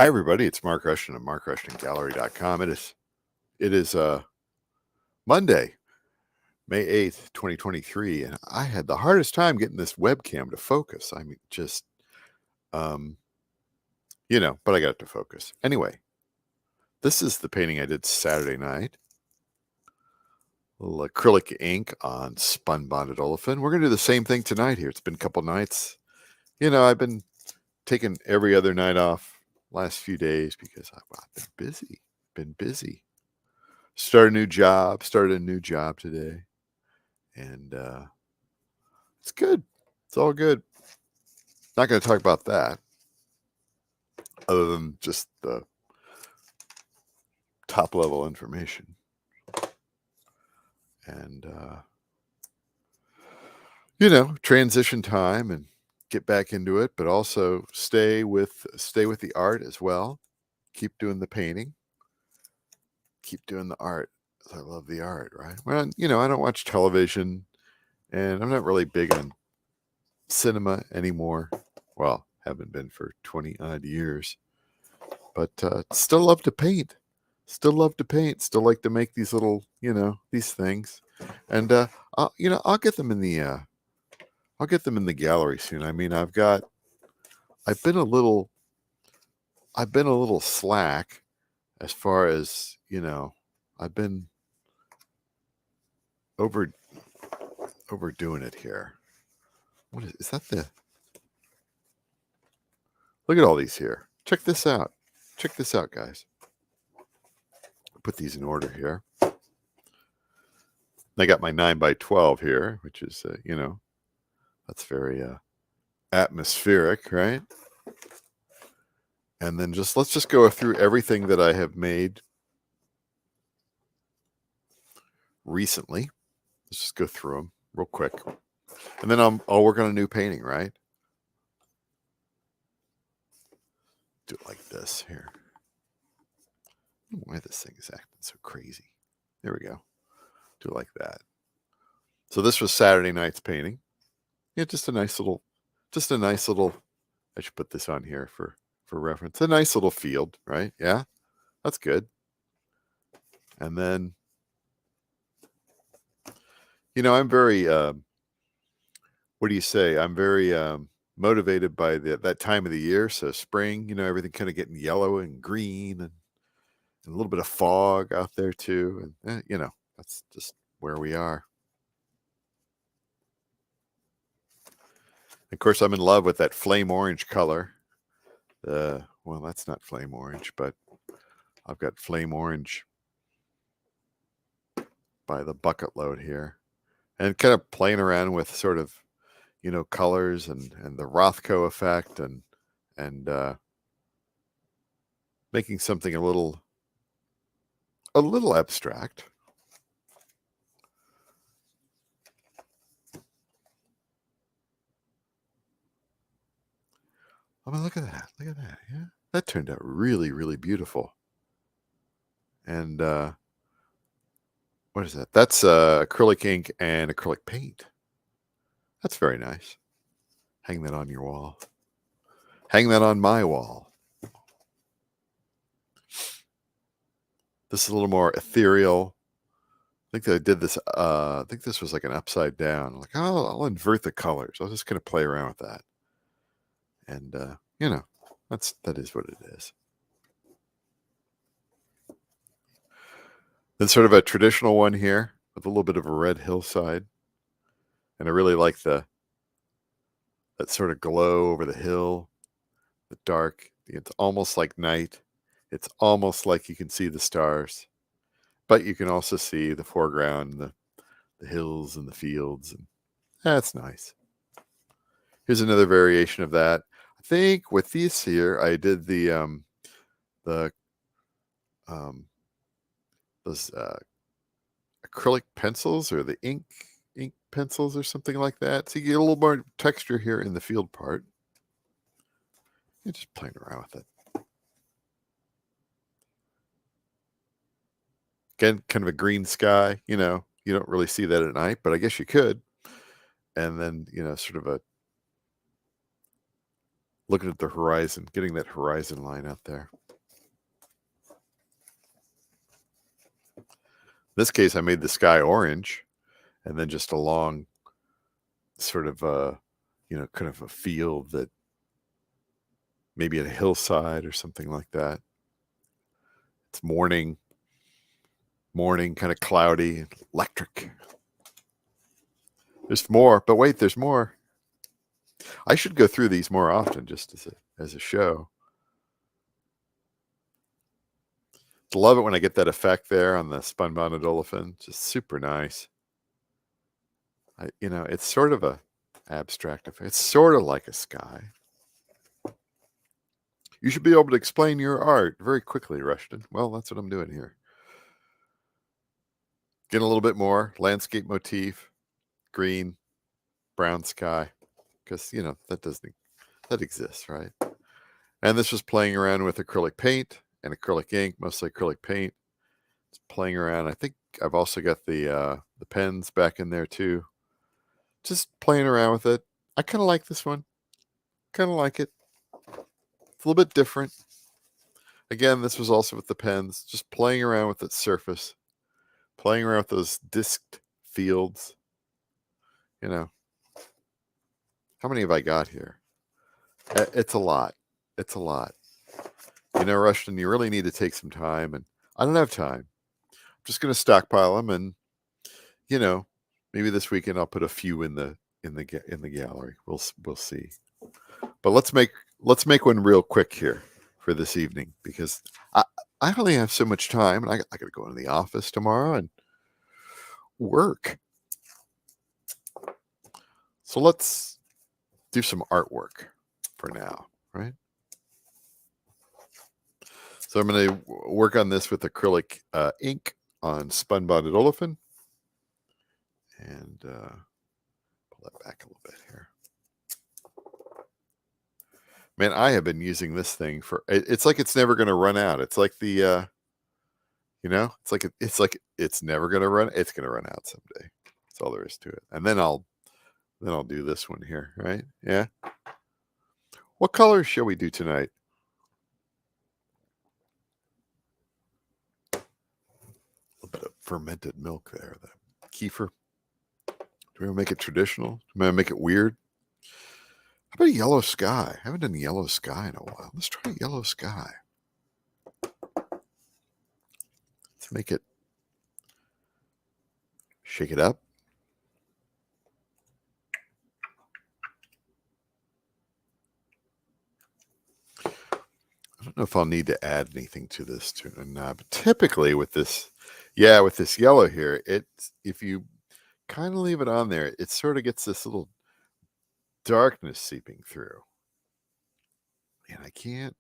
Hi, everybody. It's Mark Rushton of markrushtongallery.com. It is Monday, May 8th, 2023, and I had the hardest time getting this webcam to focus. I mean, just, um, but I got it to focus. Anyway, this is the painting I did Saturday night. A little acrylic ink on spun bonded olefin. We're going to do the same thing tonight here. It's been a couple nights. I've been taking every other night off last few days because I've been busy. Started a new job today, and it's good. It's all good. Not going to talk about that other than just the top level information. And transition time and get back into it, but also stay with the art as well. Keep doing the painting. Keep doing the art. I love the art, right? Well, I don't watch television, and I'm not really big on cinema anymore. Well, haven't been for 20 odd years, but still love to paint. Still like to make these little, these things, and I'll get them in the gallery soon. I mean, I've been a little slack as far as, I've been overdoing it here. What is that? Look at all these here. Check this out, guys. Put these in order here. I got my 9x12 here, which is, that's very atmospheric, right? And then let's just go through everything that I have made recently. Let's just go through them real quick. And then I'll work on a new painting, right? Do it like this here. I don't know why this thing is acting so crazy. There we go. Do it like that. So this was Saturday night's painting. Yeah, just a nice little, I should put this on here for reference. A nice little field, right? Yeah, that's good. And then, I'm very, what do you say? I'm very motivated by that time of the year. So spring, everything kind of getting yellow and green and a little bit of fog out there too. And, that's just where we are. Of course, I'm in love with that flame orange color. Well, that's not flame orange, but I've got flame orange by the bucket load here. And kind of playing around with sort of, colors and the Rothko effect and making something a little abstract. I mean, look at that. Yeah, that turned out really, really beautiful. And what is that? That's acrylic ink and acrylic paint. That's very nice. Hang that on your wall. Hang that on my wall. This is a little more ethereal. I think that I did this. I think this was like an upside down. Like, I'll invert the colors. I was just going to play around with that. And that is what it is. Then sort of a traditional one here with a little bit of a red hillside. And I really like that sort of glow over the hill, the dark. It's almost like night. It's almost like you can see the stars, but you can also see the foreground, the hills and the fields. And that's nice. Here's another variation of that. I think with these here, I did those acrylic pencils or the ink pencils or something like that. So you get a little more texture here in the field part. You're just playing around with it. Again, kind of a green sky, you don't really see that at night, but I guess you could. And then, sort of a looking at the horizon, getting that horizon line out there. In this case, I made the sky orange, and then just a long sort of, kind of a field that maybe at a hillside or something like that. It's morning, kind of cloudy, electric. There's more, but wait, there's more. I should go through these more often, just as a show. Love it when I get that effect there on the spun bonded olefin. Just super nice. It's sort of a abstract effect. It's sort of like a sky. You should be able to explain your art very quickly, Rushton. Well, that's what I'm doing here. Getting a little bit more landscape motif, green, brown sky, because that exists, right? And this was playing around with acrylic paint and acrylic ink, mostly acrylic paint. It's playing around. I think I've also got the pens back in there too. Just playing around with it. I kind of like this one. Kind of like it. It's a little bit different. Again, this was also with the pens, just playing around with its surface, playing around with those disked fields. How many have I got here? It's a lot. It's a lot. Rushton, you really need to take some time, and I don't have time. I'm just going to stockpile them, and maybe this weekend I'll put a few in the gallery. We'll see. But let's make one real quick here for this evening, because I only have so much time, and I got to go into the office tomorrow and work. So let's do some artwork for now, right? So I'm going to work on this with acrylic ink on spun bonded olefin, and pull that back a little bit here. Man, I have been using this thing it's like it's never going to run out. It's like the, it's like it's never going to run. It's going to run out someday. That's all there is to it. And then I'll do this one here, right? Yeah. What colors shall we do tonight? A little bit of fermented milk there. The kefir. Do we want to make it traditional? Do we want to make it weird? How about a yellow sky? I haven't done yellow sky in a while. Let's try yellow sky. Let's make it, shake it up. I don't know if I'll need to add anything to this or not, but typically with this yellow here, if you kind of leave it on there, it sort of gets this little darkness seeping through. And I can't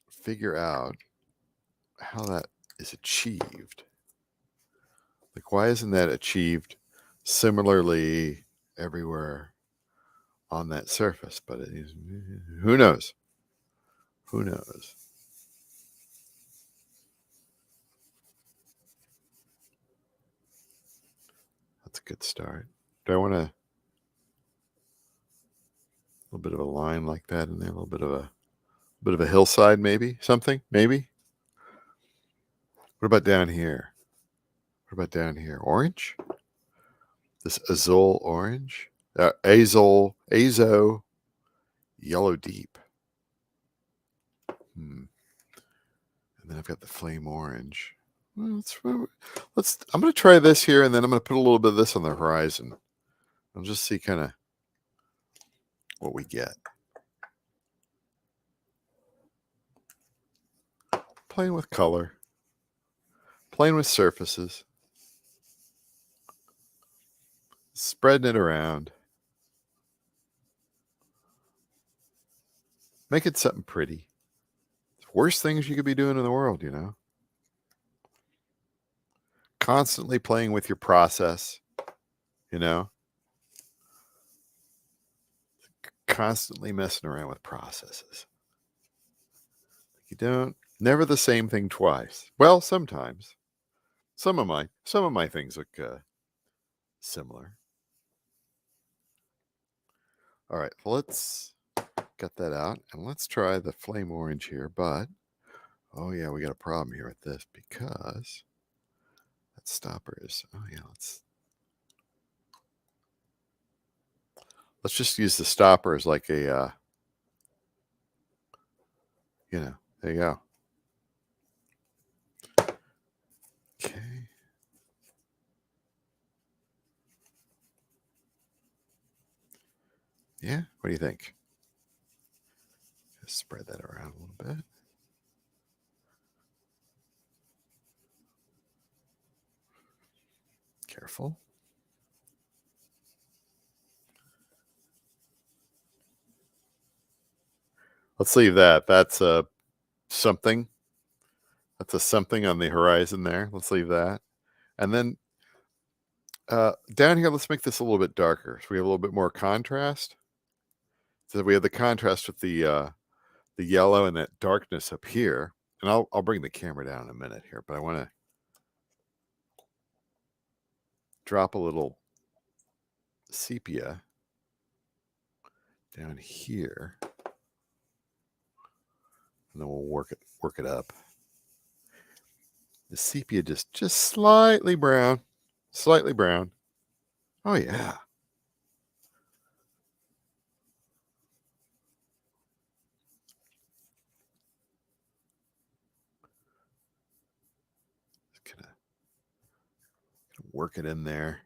figure out how that is achieved. Like, why isn't that achieved similarly everywhere on that surface? But it is, who knows? Who knows? That's a good start. Do I want a little bit of a line like that in there? A little bit of a hillside, maybe? Something? Maybe? What about down here? What about down here? Orange? This azole orange? Azo yellow deep. And then I've got the flame orange. Well, I'm going to try this here, and then I'm going to put a little bit of this on the horizon. I'll just see kind of what we get. Playing with color. Playing with surfaces. Spreading it around. Make it something pretty. Worst things you could be doing in the world, Constantly playing with your process, Constantly messing around with processes. Never the same thing twice. Well, sometimes. Some of my things look similar. All right, let's get that out and let's try the flame orange here. But oh yeah, we got a problem here with this because that stopper is. Oh yeah, let's just use the stopper as like a there you go. Okay. Yeah, what do you think? Just spread that around a little bit. Careful. Let's leave that. That's a something. That's a something on the horizon there. Let's leave that. And then down here, let's make this a little bit darker. So we have a little bit more contrast. So we have the contrast with the yellow and that darkness up here. And I'll bring the camera down in a minute here, but I want to drop a little sepia down here. And then we'll work it up. The sepia just slightly brown. Slightly brown. Oh yeah. Just gonna work it in there.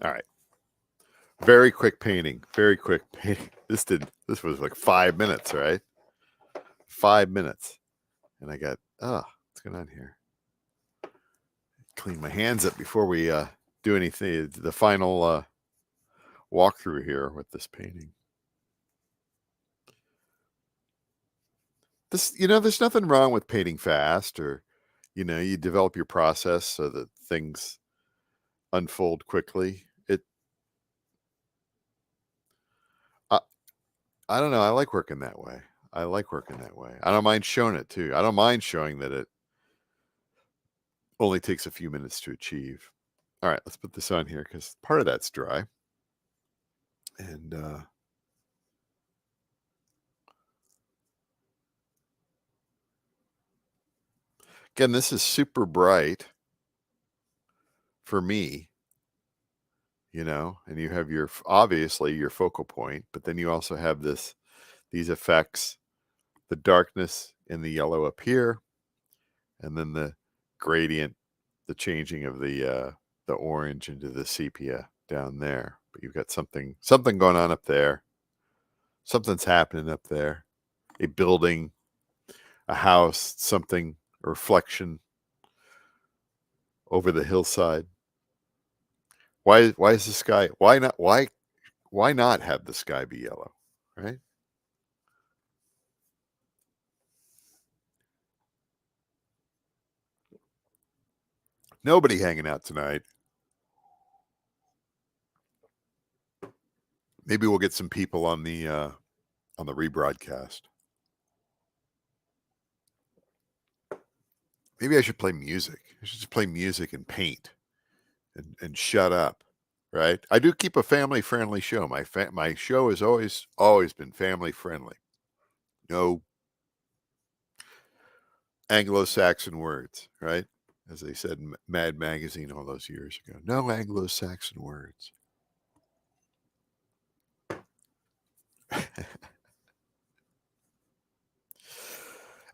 All right. Very quick painting. Very quick painting. This was like 5 minutes, right? 5 minutes. And I got, what's going on here? Clean my hands up before we do anything. The final walkthrough here with this painting. There's nothing wrong with painting fast, or, you develop your process so that things unfold quickly. I don't know. I like working that way. I don't mind showing it too. I don't mind showing that it only takes a few minutes to achieve. All right, let's put this on here because part of that's dry. And again, this is super bright for me, and you have obviously your focal point, but then you also have these effects, the darkness in the yellow up here, and then the gradient, the changing of the orange into the sepia down there. But you've got something going on up there. Something's happening up there. A building, a house, something, a reflection over the hillside. Why is the sky? Why not have the sky be yellow, right? Nobody hanging out tonight. Maybe we'll get some people on the rebroadcast. Maybe I should play music. I should just play music and paint and shut up, right? I do keep a family friendly show. My show has always been family friendly. No Anglo-Saxon words, right? As they said in Mad Magazine all those years ago. No Anglo-Saxon words.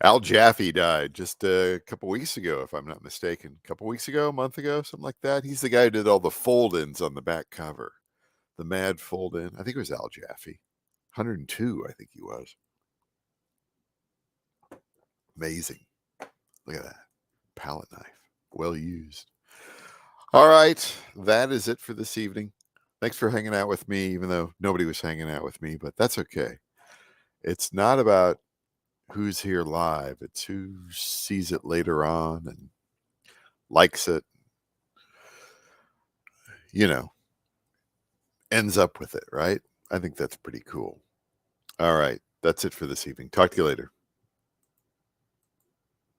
Al Jaffe died just a couple weeks ago, if I'm not mistaken. A couple weeks ago, a month ago, something like that. He's the guy who did all the fold-ins on the back cover. The mad fold-in. I think it was Al Jaffe. 102, I think he was. Amazing. Look at that. Palette knife. Well used. All right. That is it for this evening. Thanks for hanging out with me, even though nobody was hanging out with me, but that's okay. It's not about who's here live. It's who sees it later on and likes it, ends up with it, right? I think that's pretty cool. All right. That's it for this evening. Talk to you later.